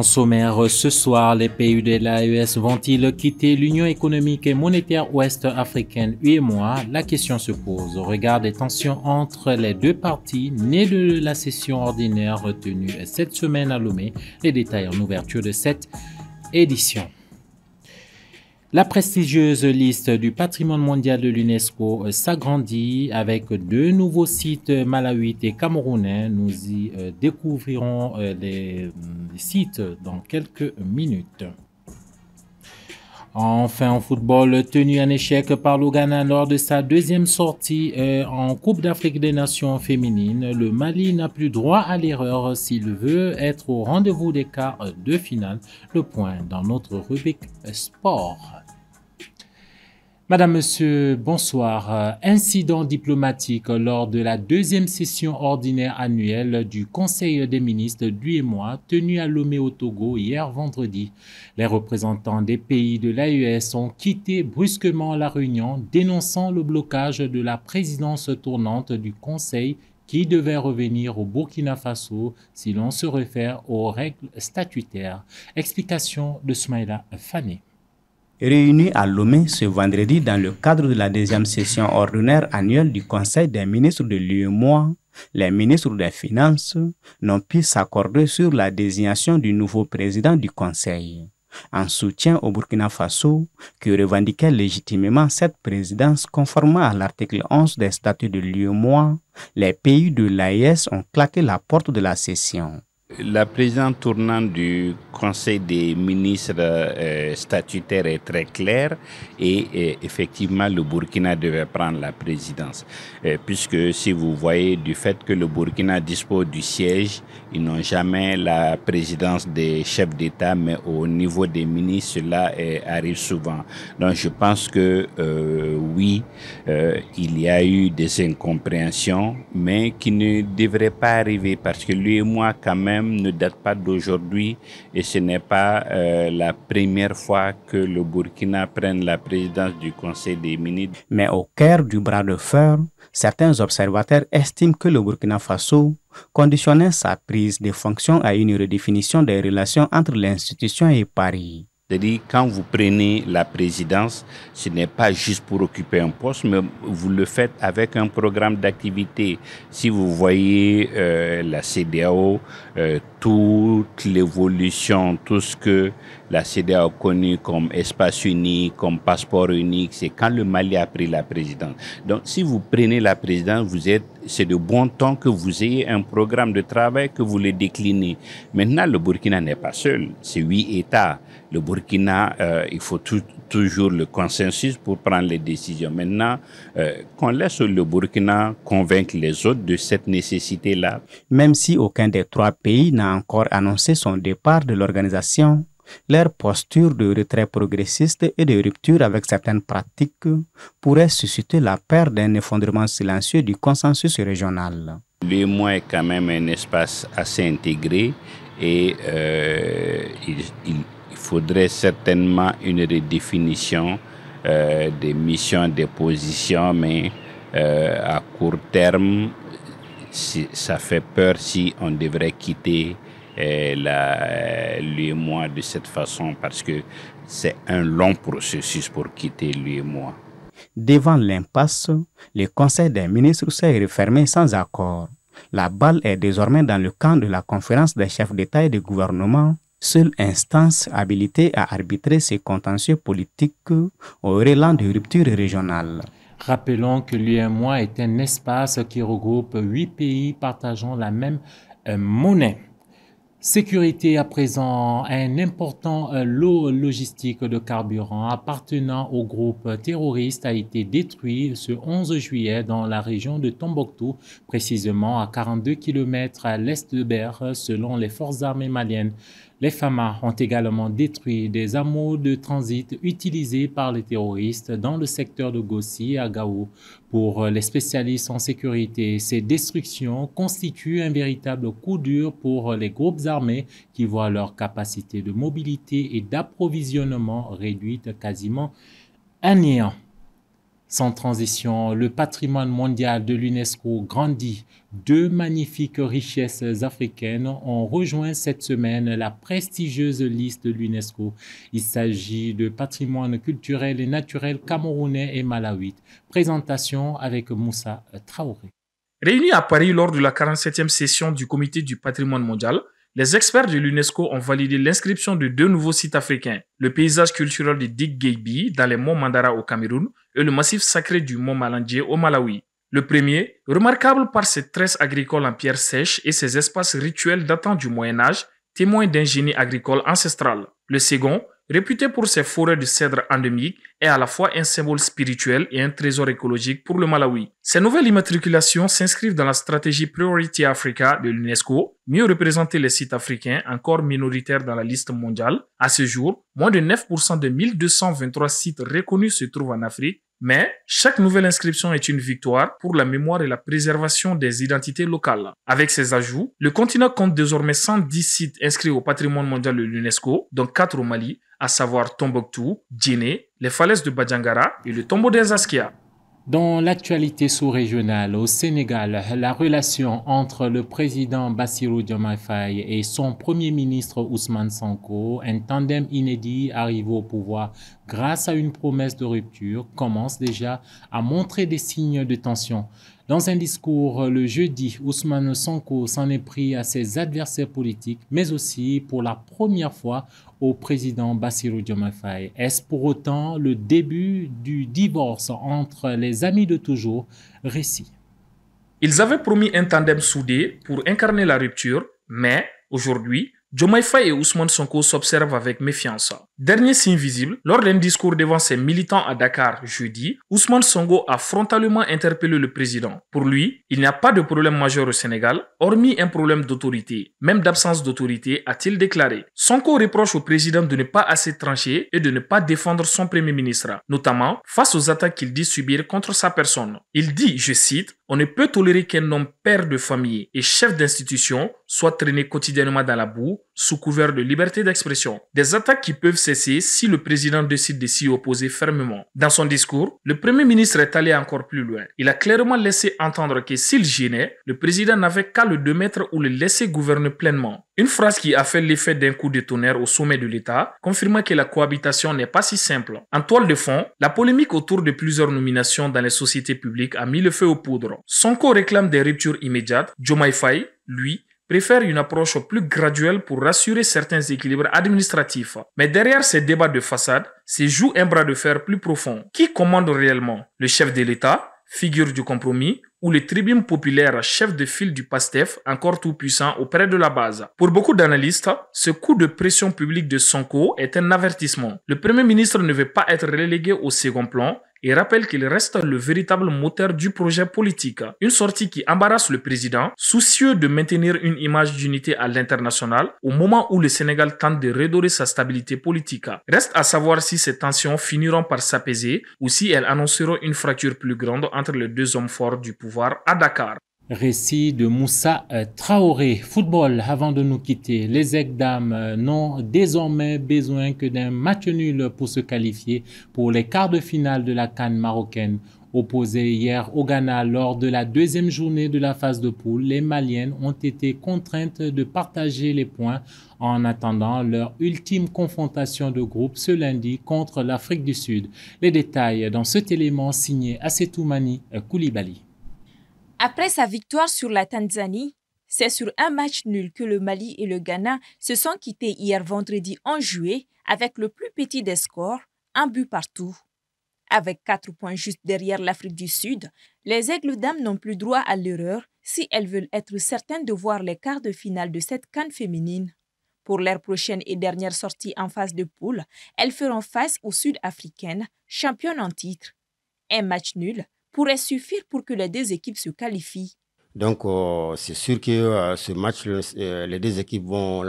En sommaire, ce soir, les pays de l'AES vont-ils quitter l'Union économique et monétaire ouest-africaine, UEMOA? La question se pose au regard des tensions entre les deux parties nées de la session ordinaire tenue cette semaine à Lomé. Les détails en ouverture de cette édition. La prestigieuse liste du patrimoine mondial de l'UNESCO s'agrandit avec deux nouveaux sites malawites et camerounais. Nous y découvrirons les sites dans quelques minutes. Enfin, en football, tenu en échec par le Ghana lors de sa deuxième sortie en Coupe d'Afrique des Nations féminines, le Mali n'a plus droit à l'erreur s'il veut être au rendez-vous des quarts de finale. Le point dans notre rubrique sport. Madame, Monsieur, bonsoir. Incident diplomatique lors de la deuxième session ordinaire annuelle du Conseil des ministres d'UEMOA tenue à Lomé au Togo hier vendredi. Les représentants des pays de l'AES ont quitté brusquement la réunion, dénonçant le blocage de la présidence tournante du Conseil qui devait revenir au Burkina Faso si l'on se réfère aux règles statutaires. Explication de Soumaïla Fane. Réunis à Lomé ce vendredi dans le cadre de la deuxième session ordinaire annuelle du Conseil des ministres de l'UEMOA, les ministres des Finances n'ont pu s'accorder sur la désignation du nouveau président du Conseil. En soutien au Burkina Faso, qui revendiquait légitimement cette présidence conformément à l'article 11 des statuts de l'UEMOA, les pays de l'AES ont claqué la porte de la session. La présidente tournante du Conseil des ministres statutaire est très claire et effectivement le Burkina devait prendre la présidence. Puisque si vous voyez du fait que le Burkina dispose du siège, ils n'ont jamais la présidence des chefs d'État, mais au niveau des ministres, cela arrive souvent. Donc je pense que oui, il y a eu des incompréhensions, mais qui ne devraient pas arriver parce que lui et moi quand même ne date pas d'aujourd'hui et ce n'est pas la première fois que le Burkina prenne la présidence du Conseil des ministres. Mais au cœur du bras de fer, certains observateurs estiment que le Burkina Faso conditionnait sa prise de fonction à une redéfinition des relations entre l'institution et Paris. C'est-à-dire, quand vous prenez la présidence, ce n'est pas juste pour occuper un poste, mais vous le faites avec un programme d'activité. Si vous voyez la CEDEAO, toute l'évolution, tout ce que la CEDEAO a connu comme espace unique, comme passeport unique, c'est quand le Mali a pris la présidence. Donc, si vous prenez la présidence, c'est de bon ton que vous ayez un programme de travail, que vous le déclinez. Maintenant, le Burkina n'est pas seul, c'est 8 États. Le Burkina, il faut toujours le consensus pour prendre les décisions. Maintenant, qu'on laisse le Burkina convaincre les autres de cette nécessité-là. Même si aucun des trois pays n'a encore annoncé son départ de l'organisation, leur posture de retrait progressiste et de rupture avec certaines pratiques pourrait susciter la peur d'un effondrement silencieux du consensus régional. L'UEMOA est quand même un espace assez intégré et il faudrait certainement une redéfinition des missions, des positions, mais à court terme, ça fait peur si on devrait quitter l'UEMOA de cette façon parce que c'est un long processus pour quitter l'UEMOA. Devant l'impasse, le Conseil des ministres s'est refermé sans accord. La balle est désormais dans le camp de la conférence des chefs d'État et de gouvernement, seule instance habilitée à arbitrer ces contentieux politiques au relent de rupture régionale. Rappelons que l'UEMOA est un espace qui regroupe 8 pays partageant la même monnaie. Sécurité à présent, un important lot logistique de carburant appartenant au groupe terroriste a été détruit ce 11 juillet dans la région de Tombouctou, précisément à 42 km à l'est de Ber, selon les forces armées maliennes. Les FAMA ont également détruit des hameaux de transit utilisés par les terroristes dans le secteur de Gossi à Gao. Pour les spécialistes en sécurité, ces destructions constituent un véritable coup dur pour les groupes armés qui voient leur capacité de mobilité et d'approvisionnement réduite quasiment à néant. Sans transition, le patrimoine mondial de l'UNESCO grandit. Deux magnifiques richesses africaines ont rejoint cette semaine la prestigieuse liste de l'UNESCO. Il s'agit de patrimoine culturel et naturel camerounais et malawite. Présentation avec Moussa Traoré. Réunis à Paris lors de la 47e session du Comité du patrimoine mondial, les experts de l'UNESCO ont validé l'inscription de deux nouveaux sites africains, le paysage culturel de Dig-Geibi dans les monts Mandara au Cameroun et le massif sacré du mont Malanje au Malawi. Le premier, remarquable par ses tresses agricoles en pierre sèche et ses espaces rituels datant du Moyen-Âge, témoin d'un génie agricole ancestral. Le second, réputé pour ses forêts de cèdre endémiques, est à la fois un symbole spirituel et un trésor écologique pour le Malawi. Ces nouvelles immatriculations s'inscrivent dans la stratégie Priority Africa de l'UNESCO, mieux représenter les sites africains encore minoritaires dans la liste mondiale. À ce jour, moins de 9% de 1223 sites reconnus se trouvent en Afrique, mais chaque nouvelle inscription est une victoire pour la mémoire et la préservation des identités locales. Avec ces ajouts, le continent compte désormais 110 sites inscrits au patrimoine mondial de l'UNESCO, dont 4 au Mali, à savoir Tombouctou, Djenné, les falaises de Badjangara et le tombeau des Askia. Dans l'actualité sous-régionale, au Sénégal, la relation entre le président Bassirou Diomaye Faye et son premier ministre Ousmane Sonko, un tandem inédit arrivé au pouvoir grâce à une promesse de rupture, commence déjà à montrer des signes de tension. Dans un discours le jeudi, Ousmane Sonko s'en est pris à ses adversaires politiques, mais aussi pour la première fois au président Bassirou Diomaye Faye. Est-ce pour autant le début du divorce entre les amis de toujours? Récit. Ils avaient promis un tandem soudé pour incarner la rupture, mais aujourd'hui, Diomaye Faye et Ousmane Sonko s'observent avec méfiance. Dernier signe visible, lors d'un discours devant ses militants à Dakar jeudi, Ousmane Sonko a frontalement interpellé le président. Pour lui, il n'y a pas de problème majeur au Sénégal, hormis un problème d'autorité, même d'absence d'autorité, a-t-il déclaré. Sonko reproche au président de ne pas assez trancher et de ne pas défendre son premier ministre, notamment face aux attaques qu'il dit subir contre sa personne. Il dit, je cite, « On ne peut tolérer qu'un homme père de famille et chef d'institution soit traîné quotidiennement dans la boue sous couvert de liberté d'expression. Des attaques qui peuvent cesser si le président décide de s'y opposer fermement. » Dans son discours, le Premier ministre est allé encore plus loin. Il a clairement laissé entendre que s'il gênait, le président n'avait qu'à le démettre ou le laisser gouverner pleinement. Une phrase qui a fait l'effet d'un coup de tonnerre au sommet de l'État, confirmant que la cohabitation n'est pas si simple. En toile de fond, la polémique autour de plusieurs nominations dans les sociétés publiques a mis le feu aux poudres. Sonko réclame des ruptures immédiates. Diomaye Faye, lui, préfère une approche plus graduelle pour rassurer certains équilibres administratifs. Mais derrière ces débats de façade, se joue un bras de fer plus profond. Qui commande réellement? Le chef de l'État, figure du compromis, ou le tribune populaire chef de file du PASTEF, encore tout puissant auprès de la base. Pour beaucoup d'analystes, ce coup de pression publique de Sonko est un avertissement. Le Premier ministre ne veut pas être relégué au second plan et rappelle qu'il reste le véritable moteur du projet politique. Une sortie qui embarrasse le président, soucieux de maintenir une image d'unité à l'international au moment où le Sénégal tente de redorer sa stabilité politique. Reste à savoir si ces tensions finiront par s'apaiser ou si elles annonceront une fracture plus grande entre les deux hommes forts du pouvoir à Dakar. Récit de Moussa Traoré. Football, avant de nous quitter, les Aigles-Dames n'ont désormais besoin que d'un match nul pour se qualifier pour les quarts de finale de la CAN marocaine. Opposées hier au Ghana lors de la deuxième journée de la phase de poule, les Maliennes ont été contraintes de partager les points en attendant leur ultime confrontation de groupe ce lundi contre l'Afrique du Sud. Les détails dans cet élément signé Assetoumani Koulibaly. Après sa victoire sur la Tanzanie, c'est sur un match nul que le Mali et le Ghana se sont quittés hier vendredi en juillet avec le plus petit des scores, un but partout. Avec 4 points juste derrière l'Afrique du Sud, les Aigles-Dames n'ont plus droit à l'erreur si elles veulent être certaines de voir les quarts de finale de cette CAN féminine. Pour leur prochaine et dernière sortie en phase de poule, elles feront face aux Sud-Africaines, championnes en titre. Un match nul pourrait suffire pour que les deux équipes se qualifient. Donc, c'est sûr que ce match, les deux équipes vont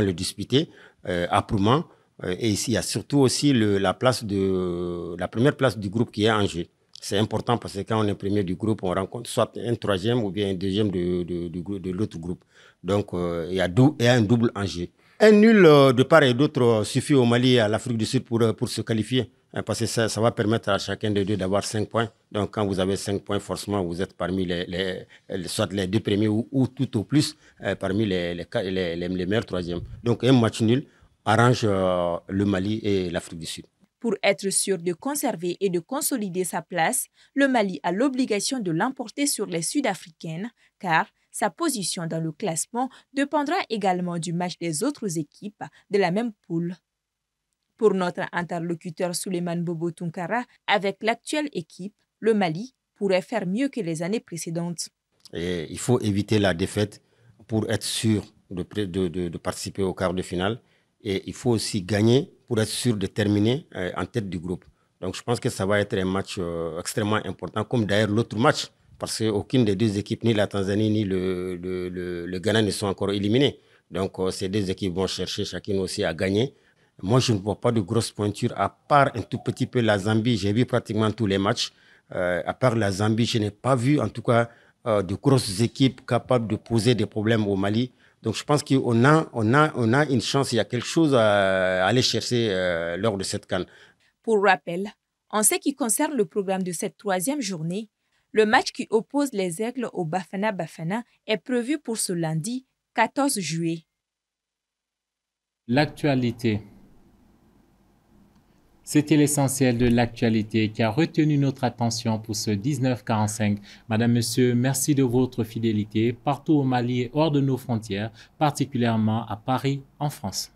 le disputer âprement. Et ici, il y a surtout aussi la première place du groupe qui est en jeu. C'est important parce que quand on est premier du groupe, on rencontre soit un troisième ou bien un deuxième de l'autre groupe. Donc, il y a un double enjeu. Un nul de part et d'autre suffit au Mali et à l'Afrique du Sud pour se qualifier. parce que ça va permettre à chacun des deux d'avoir 5 points. Donc, quand vous avez 5 points, forcément, vous êtes parmi soit les 2 premiers ou tout au plus parmi les meilleurs troisièmes. Donc, un match nul arrange le Mali et l'Afrique du Sud. Pour être sûr de conserver et de consolider sa place, le Mali a l'obligation de l'emporter sur les Sud-Africaines, car sa position dans le classement dépendra également du match des autres équipes de la même poule. Pour notre interlocuteur Souleymane Bobo Tunkara, avec l'actuelle équipe, le Mali pourrait faire mieux que les années précédentes. Et il faut éviter la défaite pour être sûr de participer au quart de finale. Et il faut aussi gagner pour être sûr de terminer en tête du groupe. Donc je pense que ça va être un match extrêmement important, comme d'ailleurs l'autre match, parce qu'aucune des deux équipes, ni la Tanzanie ni le Ghana, ne sont encore éliminés. Donc ces deux équipes vont chercher chacune aussi à gagner. Moi, je ne vois pas de grosses pointures, à part un tout petit peu la Zambie. J'ai vu pratiquement tous les matchs. À part la Zambie, je n'ai pas vu en tout cas de grosses équipes capables de poser des problèmes au Mali. Donc, je pense qu'on a une chance, il y a quelque chose à aller chercher lors de cette CAN. Pour rappel, en ce qui concerne le programme de cette 3e journée, le match qui oppose les Aigles au Bafana Bafana est prévu pour ce lundi 14 juillet. L'actualité. C'était l'essentiel de l'actualité qui a retenu notre attention pour ce 1945. Madame, Monsieur, merci de votre fidélité partout au Mali et hors de nos frontières, particulièrement à Paris, en France.